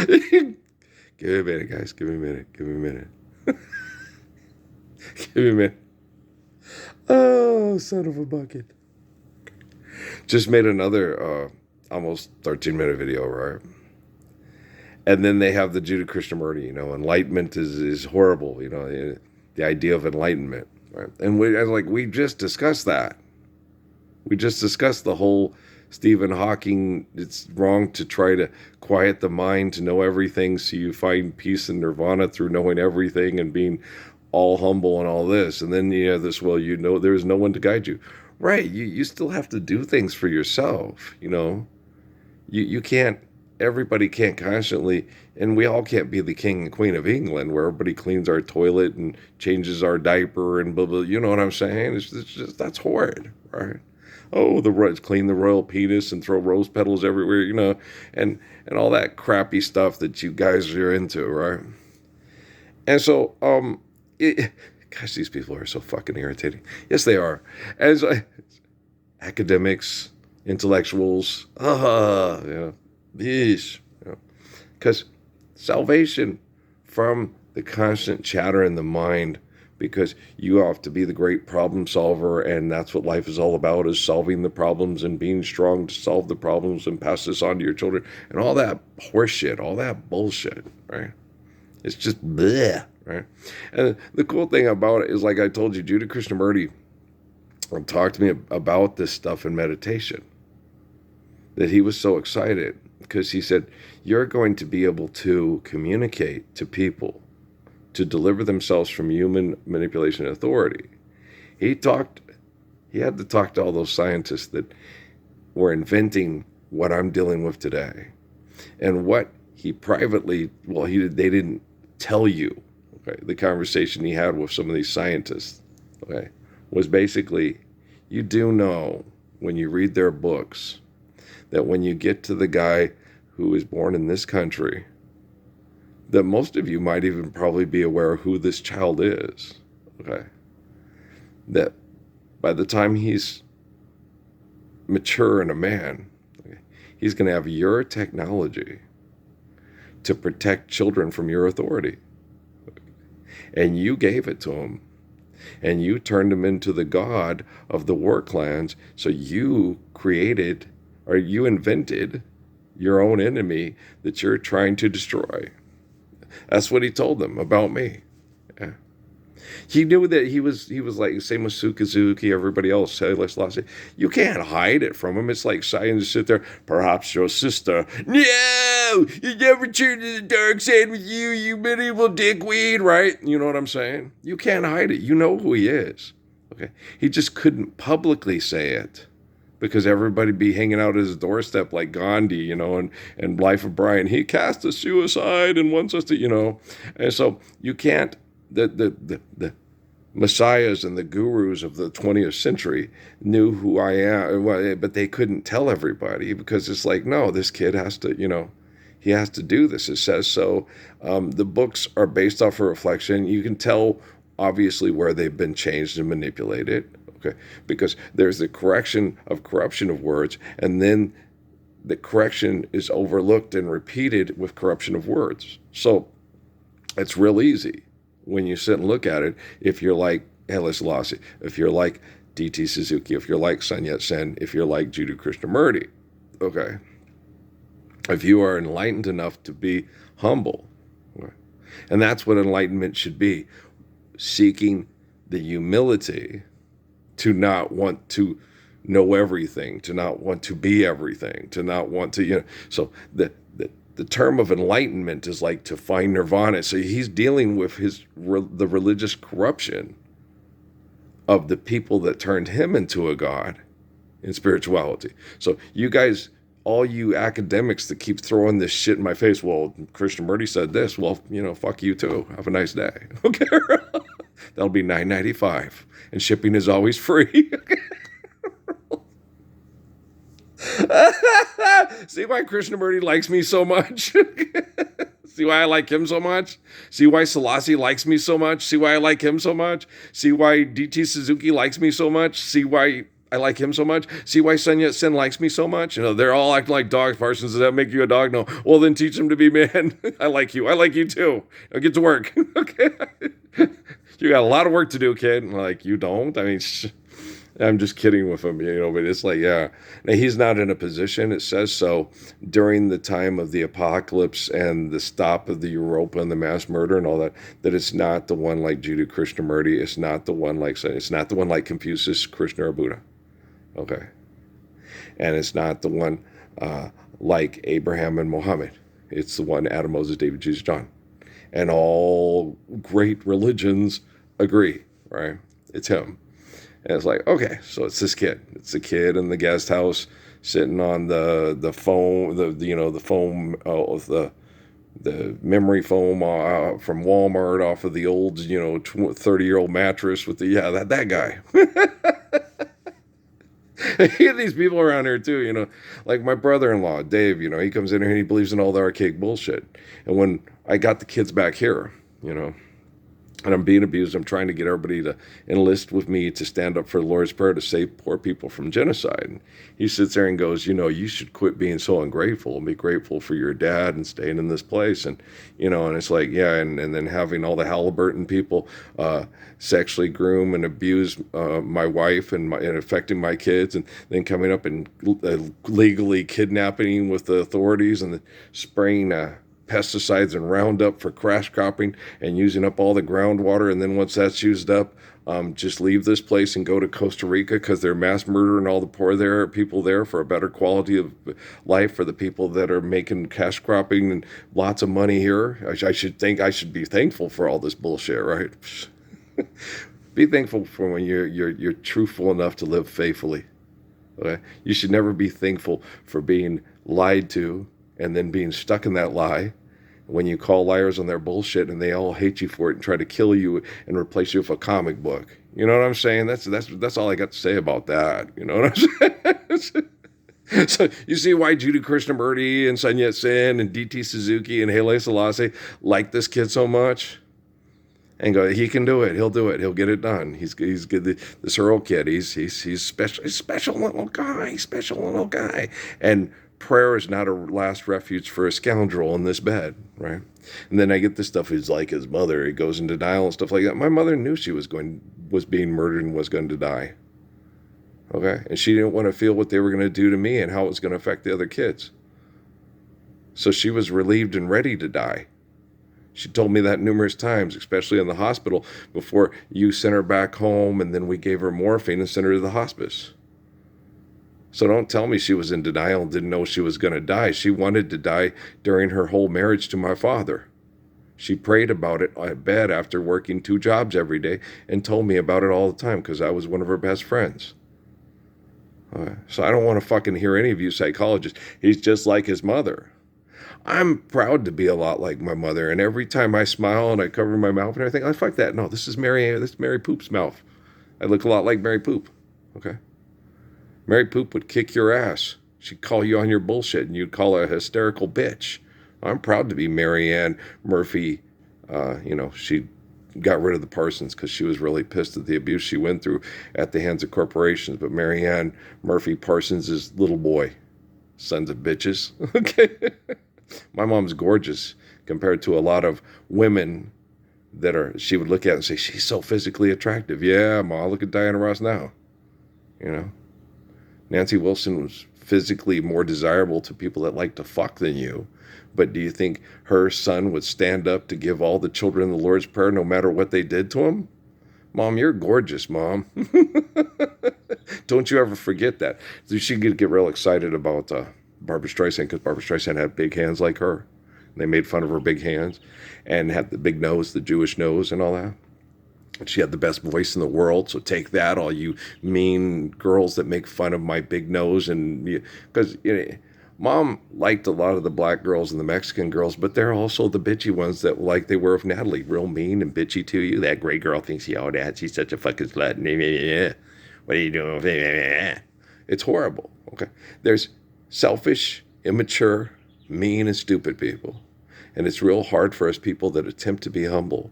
Give me a minute, guys. Give me a minute. Give me a minute. Give me a minute. Oh, son of a bucket. Just made another almost 13-minute video, right? And then they have the Judah Krishnamurti, enlightenment is horrible, the idea of enlightenment, right? And we just discussed that. We just discussed the whole Stephen Hawking, it's wrong to try to quiet the mind to know everything so you find peace and nirvana through knowing everything and being all humble and all this. And then you have this, there's no one to guide you. Right, you still have to do things for yourself, You can't, everybody can't constantly, and we all can't be the king and queen of England where everybody cleans our toilet and changes our diaper and blah, blah, you know what I'm saying? It's just, that's horrid, right? Oh, clean the royal penis and throw rose petals everywhere, and all that crappy stuff that you guys are into, right? And so, gosh, these people are so fucking irritating. Yes, they are. As academics, intellectuals, yeah, yeesh, because salvation from the constant chatter in the mind, because you have to be the great problem solver, and that's what life is all about, is solving the problems and being strong to solve the problems and pass this on to your children, and all that horseshit, all that bullshit, right? It's just bleh, right? And the cool thing about it is, like I told you, Judah Krishnamurti talked to me about this stuff in meditation, that he was so excited because he said, you're going to be able to communicate to people to deliver themselves from human manipulation and authority. He had to talk to all those scientists that were inventing what I'm dealing with today. And what he privately, they didn't tell you, okay, the conversation he had with some of these scientists, okay, was basically, you do know when you read their books that when you get to the guy who is born in this country, that most of you might even probably be aware of who this child is, okay? That by the time he's mature and a man, okay, he's going to have your technology to protect children from your authority. And you gave it to him. And you turned him into the god of the war clans, so you created, or you invented, your own enemy that you're trying to destroy. That's what he told them about me. Yeah. He knew that he was like, same with Suzuki, everybody else, Haile Selassie. You can't hide it from him. It's like scientists sit there, perhaps your sister. No! You never turn to the dark side with you medieval dickweed, right? You know what I'm saying? You can't hide it. You know who he is. Okay. He just couldn't publicly say it, because everybody be hanging out at his doorstep like Gandhi, and Life of Brian. He cast a suicide and wants us to, and so you can't, the messiahs and the gurus of the 20th century knew who I am, but they couldn't tell everybody, because it's like, no, this kid has to, he has to do this. It says so. The books are based off of reflection. You can tell, obviously, where they've been changed and manipulated. Okay, because there's the correction of corruption of words, and then the correction is overlooked and repeated with corruption of words. So it's real easy when you sit and look at it. If you're like Haile Selassie, if you're like D.T. Suzuki, if you're like Sun Yat-sen, if you're like Judah Krishnamurti, okay, if you are enlightened enough to be humble, okay, and that's what enlightenment should be, seeking the humility to not want to know everything, to not want to be everything, to not want to, so the term of enlightenment is like to find nirvana. So he's dealing with the religious corruption of the people that turned him into a god in spirituality. So you guys, all you academics that keep throwing this shit in my face, well, Krishnamurti said this, well, fuck you too. Have a nice day. Okay. That'll be $9.95, and shipping is always free. See why Krishnamurti likes me so much? See why I like him so much? See why Selassie likes me so much? See why I like him so much? See why D.T. Suzuki likes me so much? See why I like him so much. See why Sun Yat Sen likes me so much? They're all acting like dogs. Parsons, does that make you a dog? No. Well, then teach them to be men. I like you. I like you too. Now get to work. Okay. You got a lot of work to do, kid. Like, you don't? I mean, I'm just kidding with him, but it's like, yeah. Now, he's not in a position, it says so, during the time of the apocalypse and the stop of the Europa and the mass murder and all that, that it's not the one like Jiddu Krishnamurti. It's not the one like Confucius, Krishna, or Buddha. Okay. And it's not the one like Abraham and Muhammad. It's the one Adam, Moses, David, Jesus, John. And all great religions agree, right? It's him. And it's like, okay, so it's this kid. It's a kid in the guest house sitting on the foam, the foam, the memory foam from Walmart off of the old, 30-year-old mattress with that guy. I hear these people around here too, like my brother-in-law, Dave, he comes in here and he believes in all the archaic bullshit. And when I got the kids back here, and I'm being abused, I'm trying to get everybody to enlist with me to stand up for the Lord's Prayer to save poor people from genocide. And he sits there and goes, you should quit being so ungrateful and be grateful for your dad and staying in this place. And, and it's like, yeah, and then having all the Halliburton people sexually groom and abuse my wife and affecting my kids, and then coming up and legally kidnapping with the authorities and spraying pesticides and Roundup for crash cropping and using up all the groundwater. And then once that's used up, just leave this place and go to Costa Rica because they're mass murdering all the poor people there for a better quality of life for the people that are making cash cropping and lots of money here. I should be thankful for all this bullshit, right? Be thankful for when you're truthful enough to live faithfully. Okay? You should never be thankful for being lied to and then being stuck in that lie when you call liars on their bullshit and they all hate you for it and try to kill you and replace you with a comic book. You know what I'm saying? That's all I got to say about that. You know what I'm saying? So you see why Jiddu Krishnamurti and Sun Yat-sen and D.T. Suzuki and Haile Selassie like this kid so much? And go, he can do it. He'll do it. He'll get it done. He's good. This Earl kid. He's special. He's special little guy. Special little guy. And prayer is not a last refuge for a scoundrel in this bed, right? And then I get this stuff. He's like his mother. He goes in denial and stuff like that. My mother knew she was being murdered and was going to die. Okay, and she didn't want to feel what they were going to do to me and how it was going to affect the other kids. So she was relieved and ready to die. She told me that numerous times, especially in the hospital, before you sent her back home and then we gave her morphine and sent her to the hospice. So don't tell me she was in denial and didn't know she was going to die. She wanted to die during her whole marriage to my father. She prayed about it at bed after working 2 jobs every day and told me about it all the time because I was one of her best friends. So I don't want to fucking hear any of you psychologists. He's just like his mother. I'm proud to be a lot like my mother, and every time I smile and I cover my mouth and everything, I fuck that. No, this is Mary Poop's mouth. I look a lot like Mary Poop. Okay. Mary Poop would kick your ass. She'd call you on your bullshit, and you'd call her a hysterical bitch. I'm proud to be Mary Ann Murphy. She got rid of the Parsons because she was really pissed at the abuse she went through at the hands of corporations. But Mary Ann Murphy Parsons' little boy. Sons of bitches. Okay. My mom's gorgeous compared to a lot of women she would look at and say, she's so physically attractive. Yeah, Ma, look at Diana Ross now. Nancy Wilson was physically more desirable to people that like to fuck than you. But do you think her son would stand up to give all the children the Lord's Prayer no matter what they did to him? Mom, you're gorgeous, Mom. Don't you ever forget that. She could get real excited about Barbra Streisand because Barbra Streisand had big hands like her. And they made fun of her big hands and had the big nose, the Jewish nose and all that. And she had the best voice in the world. So take that, all you mean girls that make fun of my big nose. And because Mom liked a lot of the black girls and the Mexican girls, but they're also the bitchy ones that like they were with Natalie, real mean and bitchy to you. That gray girl thinks she all that. She's such a fucking slut. What are you doing? It's horrible. Okay, there's selfish, immature, mean, and stupid people. And it's real hard for us people that attempt to be humble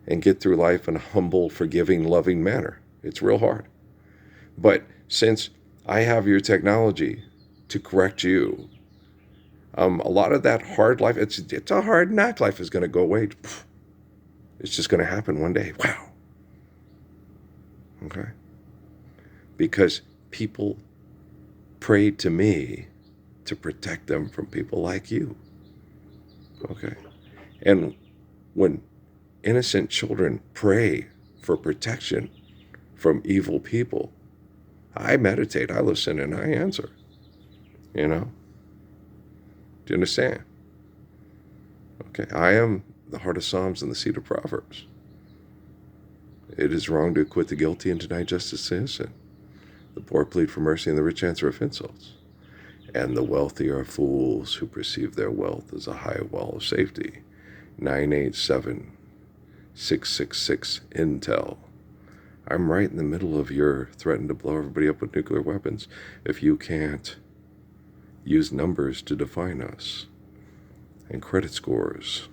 and get through life in a humble, forgiving, loving manner. It's real hard. But since I have your technology to correct you, a lot of that hard life, it's a hard knock life is going to go away. It's just going to happen one day. Wow. Okay. Because people pray to me to protect them from people like you. Okay. And when innocent children pray for protection from evil people, I meditate, I listen, and I answer. You know? Do you understand? Okay. I am the heart of Psalms and the seat of Proverbs. It is wrong to acquit the guilty and deny justice to the innocent. The poor plead for mercy and the rich answer of insults. And the wealthy are fools who perceive their wealth as a high wall of safety. 987-666 Intel. I'm right in the middle of your threatening to blow everybody up with nuclear weapons if you can't use numbers to define us. And credit scores.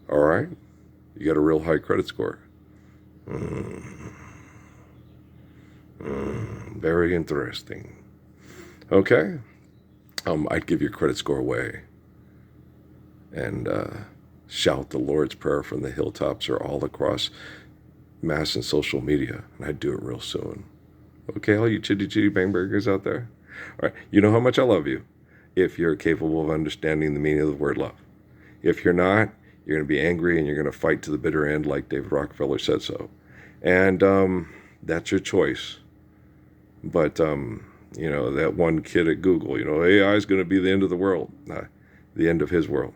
All right? You got a real high credit score. Very interesting. Okay? I'd give your credit score away and shout the Lord's Prayer from the hilltops or all across mass and social media, and I'd do it real soon. Okay, all you chitty bang burgers out there? All right, you know how much I love you if you're capable of understanding the meaning of the word love. If you're not, you're going to be angry and you're going to fight to the bitter end like David Rockefeller said so. And that's your choice. But, that one kid at Google, AI is going to be the end of the world. The end of his world.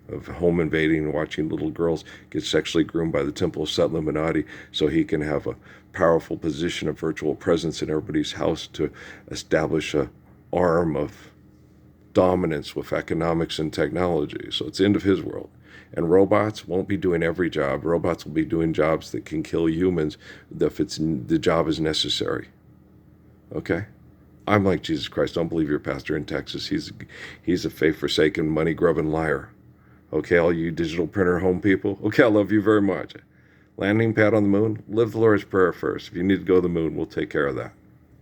Of home invading and watching little girls get sexually groomed by the Temple of Set Illuminati so he can have a powerful position of virtual presence in everybody's house to establish a arm of dominance with economics and technology. So it's the end of his world. And robots won't be doing every job. Robots will be doing jobs that can kill humans if the job is necessary. Okay? I'm like Jesus Christ. Don't believe your pastor in Texas. He's a faith-forsaken, money-grubbing liar. Okay, all you digital printer home people? Okay, I love you very much. Landing pad on the moon? Live the Lord's Prayer first. If you need to go to the moon, we'll take care of that.